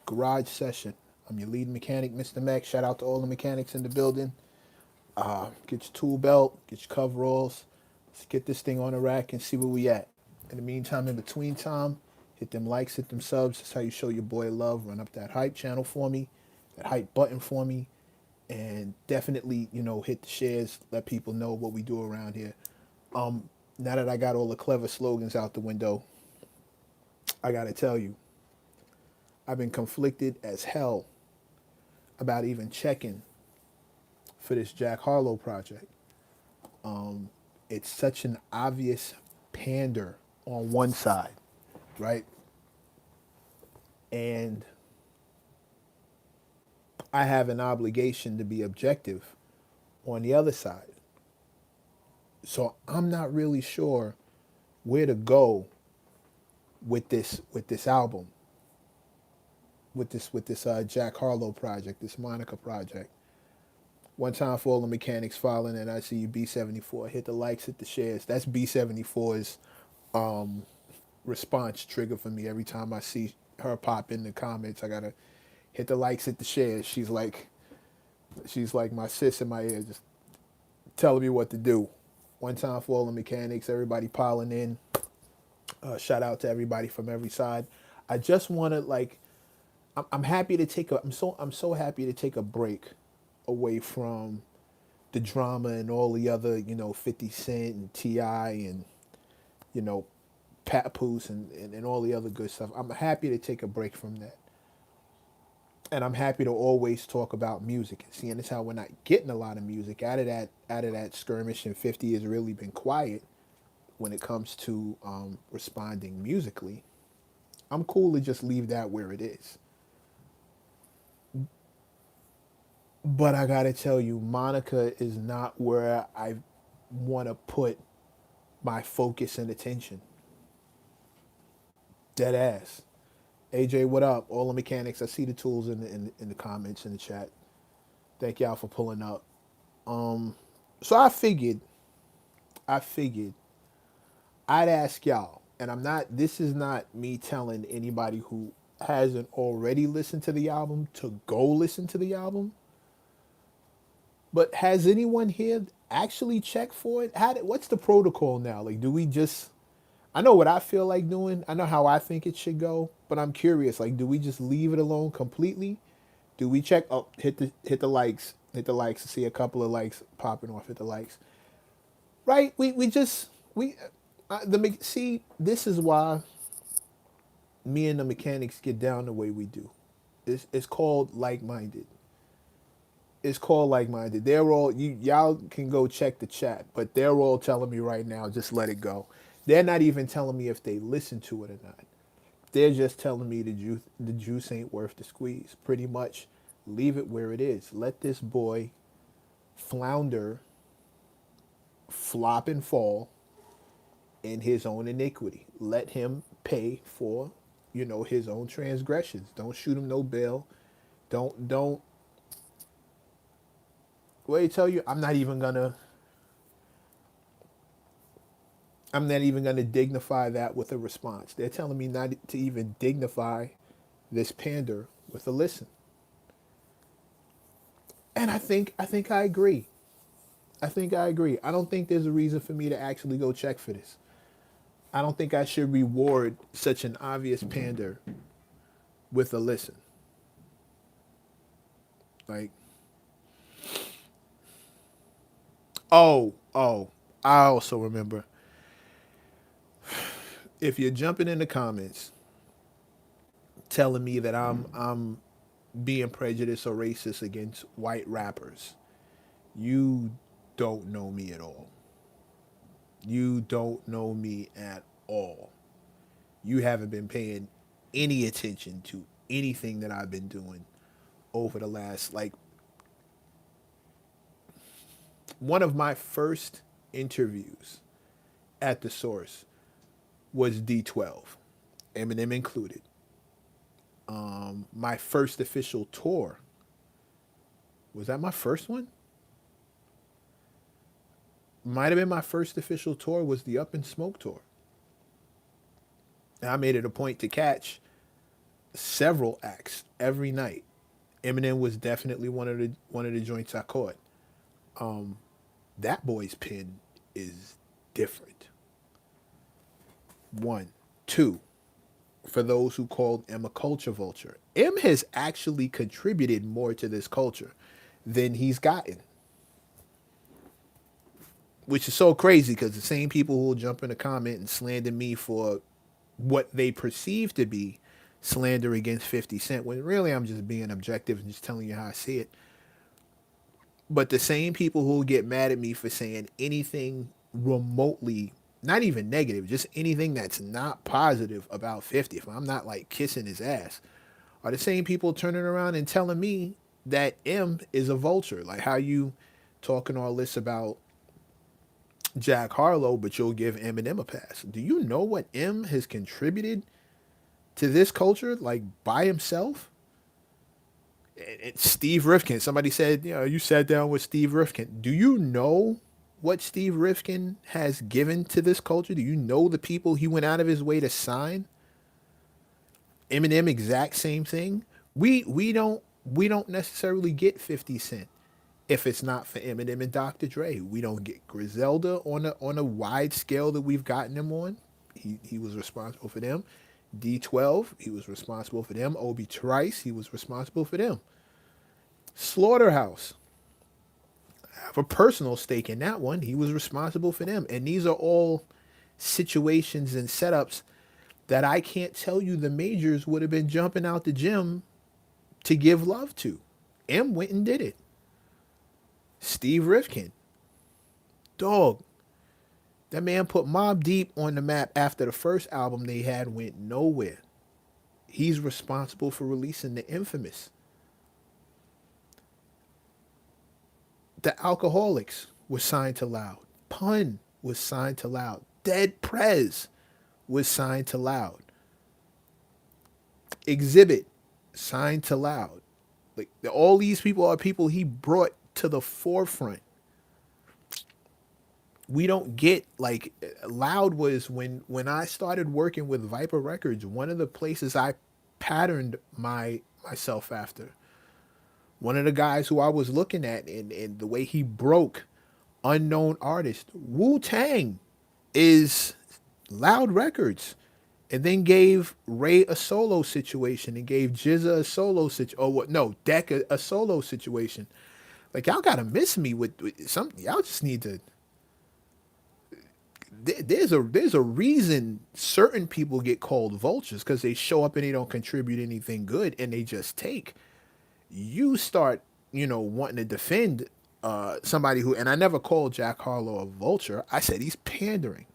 Garage session. I'm your lead mechanic, Mr. Mac. Shout out to all the mechanics in the building. Get your tool belt, get your coveralls. Let's get this thing on the rack and see where we at. In the meantime, in between time, hit them likes, hit them subs. That's how you show your boy love. Run up that hype channel for me, that hype button for me, and definitely, hit the shares. Let people know what we do around here. Now that I got all the clever slogans out the window, I gotta tell you, I've been conflicted as hell about even checking for this Jack Harlow project. It's such an obvious pander on one side, right? And I have an obligation to be objective on the other side. So I'm not really sure where to go with this album, with this Jack Harlow project, this Monica project. One time for all the mechanics following, and I see you B74. Hit the likes, hit the shares. That's B74's response trigger for me every time I see her pop in the comments. I gotta hit the likes, hit the shares. She's like my sis in my ear, just telling me what to do. One time for all the mechanics, everybody piling in. Shout out to everybody from every side. I just want to I'm happy to take a I'm so happy to take a break away from the drama and all the other 50 Cent and Ti and you know Papoose and all the other good stuff. I'm happy to take a break from that, and I'm happy to always talk about music. And seeing as how we're not getting a lot of music out of that skirmish, and 50 has really been quiet when it comes to responding musically. I'm cool to just leave that where it is. But I gotta tell you, Monica is not where I want to put my focus and attention. Dead ass. AJ, what up? All the mechanics. I see the tools in the comments in the chat. Thank y'all for pulling up. So I figured I'd ask y'all, and I'm not. This is not me telling anybody who hasn't already listened to the album to go listen to the album. But has anyone here actually checked for it? What's the protocol now? Like, do we just? I know what I feel like doing. I know how I think it should go, but I'm curious. Like, do we just leave it alone completely? Do we check? Oh, hit the likes, hit the likes. To see a couple of likes popping off. Hit the likes. Right? We just we see. This is why me and the mechanics get down the way we do. It's called like minded. It's called like minded. They're all y'all can go check the chat, but they're all telling me right now, just let it go. They're not even telling me if they listen to it or not. They're just telling me the juice ain't worth the squeeze. Pretty much leave it where it is. Let this boy flounder, flop and fall in his own iniquity. Let him pay for, his own transgressions. Don't shoot him no bail. Don't Well, I tell you, I'm not even gonna dignify that with a response. They're telling me not to even dignify this pander with a listen. And I think I agree. I don't think there's a reason for me to actually go check for this. I don't think I should reward such an obvious pander with a listen. Like, oh, I also remember, if you're jumping in the comments telling me that I'm being prejudiced or racist against white rappers, you don't know me at all. You don't know me at all. You haven't been paying any attention to anything that I've been doing over the last, like, one of my first interviews at the source was D12, Eminem included. My first official tour, was that my first one? Might have been my first official tour, was the Up in Smoke tour. And I made it a point to catch several acts every night. Eminem was definitely one of the joints I caught. That boy's pen is different. One, two. For those who called M a culture vulture, M has actually contributed more to this culture than he's gotten, which is so crazy because the same people who will jump in the comment and slander me for what they perceive to be slander against 50 Cent, when really I'm just being objective and just telling you how I see it. But the same people who get mad at me for saying anything remotely, not even negative, just anything that's not positive about 50, if I'm not like kissing his ass, are the same people turning around and telling me that M is a vulture. Like how you talking all this about Jack Harlow, but you'll give Eminem a pass. Do you know what M has contributed to this culture, like by himself? Steve Rifkin. Somebody said, you sat down with Steve Rifkin. Do you know what Steve Rifkin has given to this culture? Do you know the people he went out of his way to sign? Eminem, exact same thing. We don't necessarily get 50 Cent if it's not for Eminem and Dr. Dre. We don't get Griselda on a wide scale that we've gotten him on. He was responsible for them. D12, he was responsible for them. Obi Trice, he was responsible for them. Slaughterhouse, I have a personal stake in that one. He was responsible for them. And these are all situations and setups that I can't tell you the majors would have been jumping out the gym to give love to. M went and did it. Steve Rifkin, dog, that man put Mobb Deep on the map after the first album they had went nowhere. He's responsible for releasing the Infamous. The Alcoholics was signed to Loud. Pun was signed to Loud. Dead Prez was signed to Loud. Exhibit signed to Loud. Like all these people are people he brought to the forefront. We don't get like Loud was when I started working with Viper Records, one of the places I patterned myself after. One of the guys who I was looking at and the way he broke unknown artists. Wu-Tang is Loud Records. And then gave Ray a solo situation and gave Jizza a solo situation. Oh, what? No, Deck a solo situation. Like, y'all got to miss me with something. Y'all just need to. There's a reason certain people get called vultures because they show up and they don't contribute anything good and they just take. You start, wanting to defend somebody who, and I never called Jack Harlow a vulture. I said he's pandering.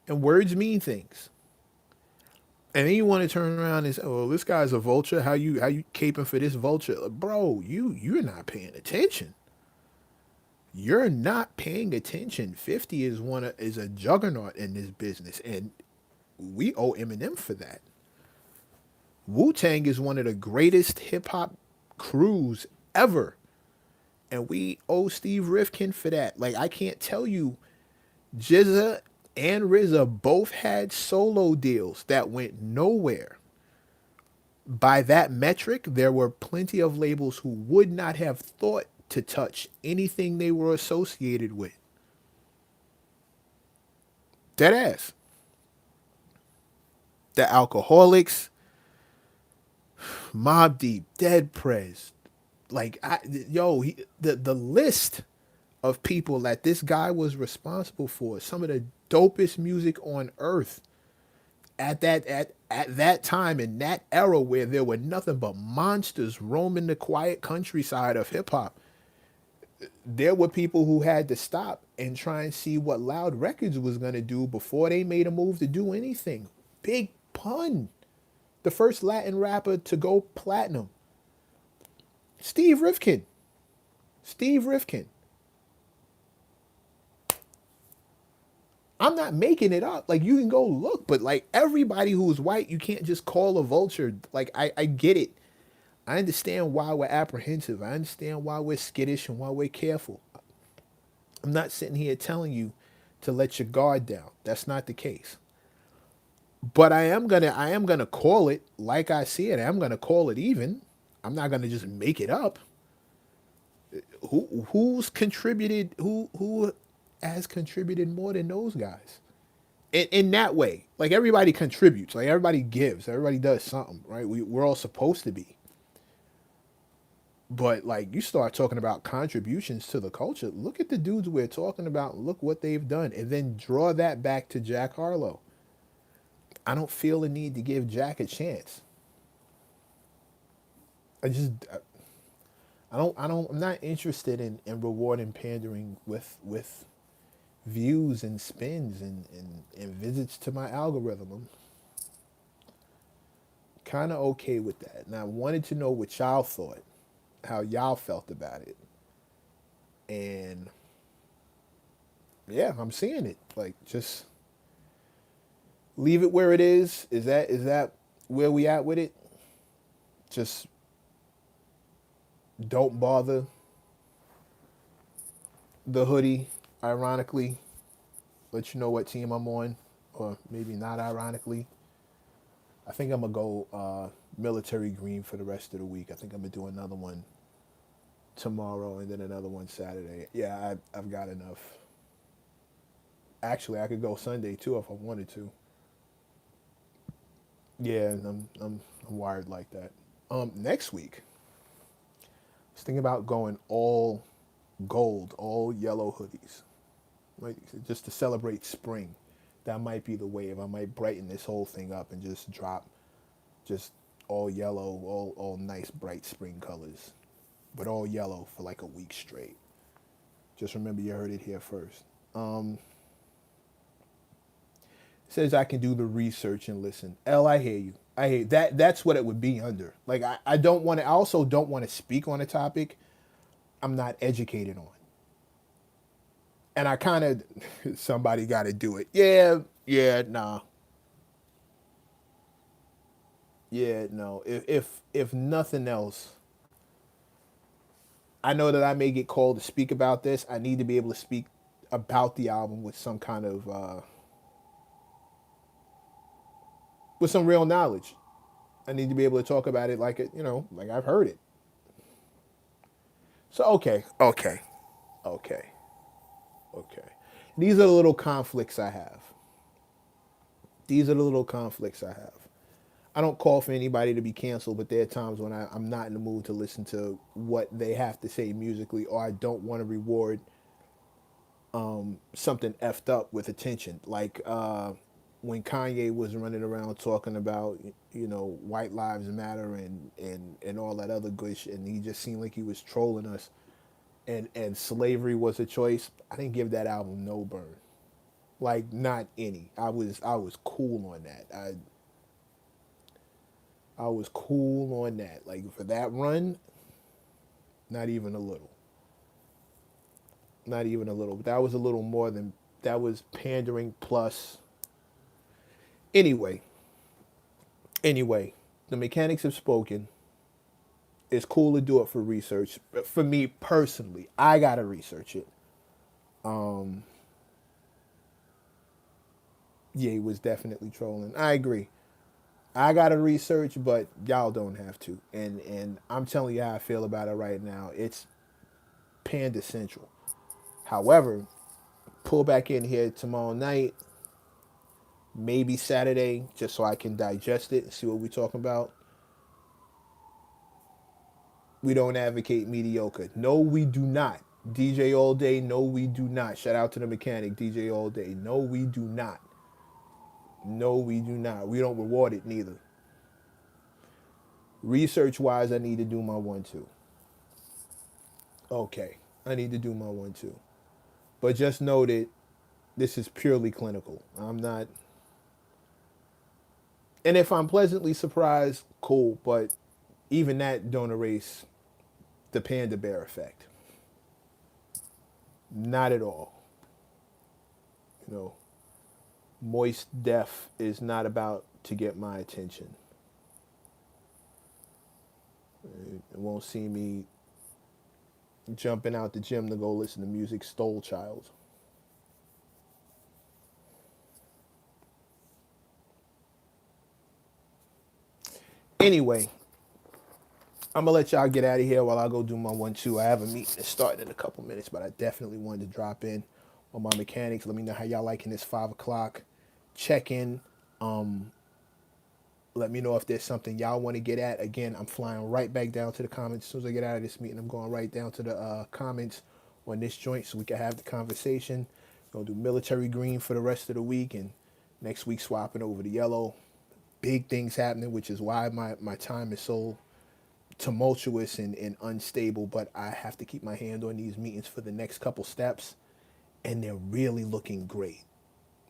And words mean things. And then you want to turn around and say, "Oh, this guy's a vulture. How you caping for this vulture, bro? You're not paying attention. You're not paying attention. 50 is a juggernaut in this business, and we owe Eminem for that. Wu-Tang is one of the greatest hip hop crews ever, and we owe Steve Rifkin for that. Like I can't tell you, Jizza and RZA both had solo deals that went nowhere. By that metric, there were plenty of labels who would not have thought to touch anything they were associated with. Dead ass. The Alcoholics, Mobb Deep, Dead Prez. Like, the list of people that this guy was responsible for, some of the dopest music on earth at that time in that era where there were nothing but monsters roaming the quiet countryside of hip hop. There were people who had to stop and try and see what Loud Records was going to do before they made a move to do anything. Big Pun, the first Latin rapper to go platinum. Steve Rifkin. I'm not making it up. Like, you can go look, but like everybody who's white, you can't just call a vulture. Like, I get it. I understand why we're apprehensive. I understand why we're skittish and why we're careful. I'm not sitting here telling you to let your guard down. That's not the case. But I am gonna call it like I see it. I'm gonna call it even. I'm not gonna just make it up. Who's contributed? Who has contributed more than those guys? In that way, like everybody contributes, like everybody gives, everybody does something, right? We're all supposed to be. But like you start talking about contributions to the culture, look at the dudes we're talking about, look what they've done, and then draw that back to Jack Harlow. I don't feel the need to give Jack a chance. I just I'm not interested in rewarding pandering with views and spins and visits to my algorithm. I'm kind of okay with that. And I wanted to know what y'all thought, how y'all felt about it. And yeah, I'm seeing it. Like just leave it where it is. Is that where we at with it? Just don't bother the hoodie, ironically. Let you know what team I'm on. Or maybe not ironically. I think I'm gonna go military green for the rest of the week. I think I'm gonna do another one tomorrow and then another one Saturday. Yeah, I've got enough. Actually, I could go Sunday too if I wanted to. Yeah, I'm wired like that. Next week, I was thinking about going all gold, all yellow hoodies, like just to celebrate spring. That might be the wave. I might brighten this whole thing up and just drop just all yellow, all nice bright spring colors, but all yellow for like a week straight. Just remember you heard it here first. Um, Says I can do the research and listen. L, I hear you. I hear that. That's what it would be under. Like I don't want to. I also don't want to speak on a topic I'm not educated on. And I kind of somebody got to do it. Yeah, yeah, nah, yeah, no. If nothing else, I know that I may get called to speak about this. I need to be able to speak about the album with some kind of with some real knowledge. I need to be able to talk about it like it, like I've heard it. So okay, okay. These are the little conflicts I have. These are the little conflicts I have. I don't call for anybody to be canceled, but there are times when I'm not in the mood to listen to what they have to say musically, or I don't want to reward something effed up with attention. Like when Kanye was running around talking about, white lives matter and all that other good shit, and he just seemed like he was trolling us. And slavery was a choice. I didn't give that album no burn, like not any. I was cool on that. I was cool on that. Like for that run, not even a little. Not even a little. But that was a little more than that was pandering plus. Anyway, anyway, the mechanics have spoken. It's cool to do it for research. But for me personally, I gotta research it. Um, yeah, he was definitely trolling. I agree. I gotta research, but y'all don't have to. And I'm telling you how I feel about it right now. It's Panda Central. However, pull back in here tomorrow night, maybe Saturday, just so I can digest it and see what we're talking about. We don't advocate mediocre. No, we do not. DJ All Day, no, we do not. Shout out to the mechanic, DJ All Day. No, we do not. No, we do not. We don't reward it neither. Research wise, I need to do my 1 2. Okay, I need to do my 1 2. But just know that this is purely clinical. I'm not. And if I'm pleasantly surprised, cool. But even that don't erase the panda bear effect. Not at all. You know, moist death is not about to get my attention. It won't see me jumping out the gym to go listen to music Stole Child. Anyway, I'm gonna let y'all get out of here while I go do my 1-2. I have a meeting that's starting in a couple minutes, but I definitely wanted to drop in on my mechanics. Let me know how y'all liking this 5 o'clock check in. Let me know if there's something y'all want to get at. Again, I'm flying right back down to the comments. As soon as I get out of this meeting, I'm going right down to the comments on this joint so we can have the conversation. Gonna do military green for the rest of the week, and next week swapping over to yellow. Big things happening, which is why my time is so tumultuous and unstable, but I have to keep my hand on these meetings for the next couple steps, and they're really looking great.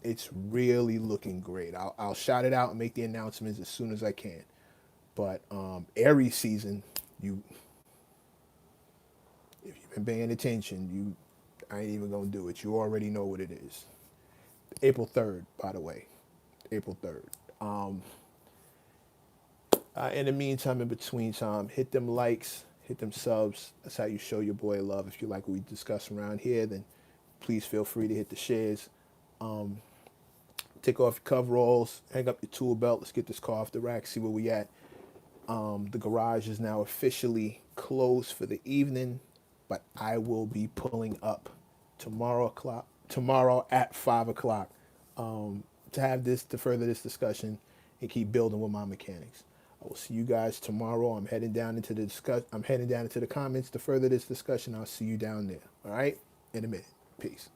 It's really looking great. I'll shout it out and make the announcements as soon as I can. But Aries season, you if you've been paying attention, I ain't even gonna do it. You already know what it is. April 3rd, by the way. April 3rd. In the meantime, in between time, hit them likes, hit them subs. That's how you show your boy love. If you like what we discuss around here, then please feel free to hit the shares. Take off your coveralls, hang up your tool belt. Let's get this car off the rack, see where we at. The garage is now officially closed for the evening, but I will be pulling up tomorrow at 5 o'clock to further this discussion and keep building with my mechanics. I will see you guys tomorrow. I'm heading down into the comments to further this discussion. I'll see you down there. All right, in a minute. Peace.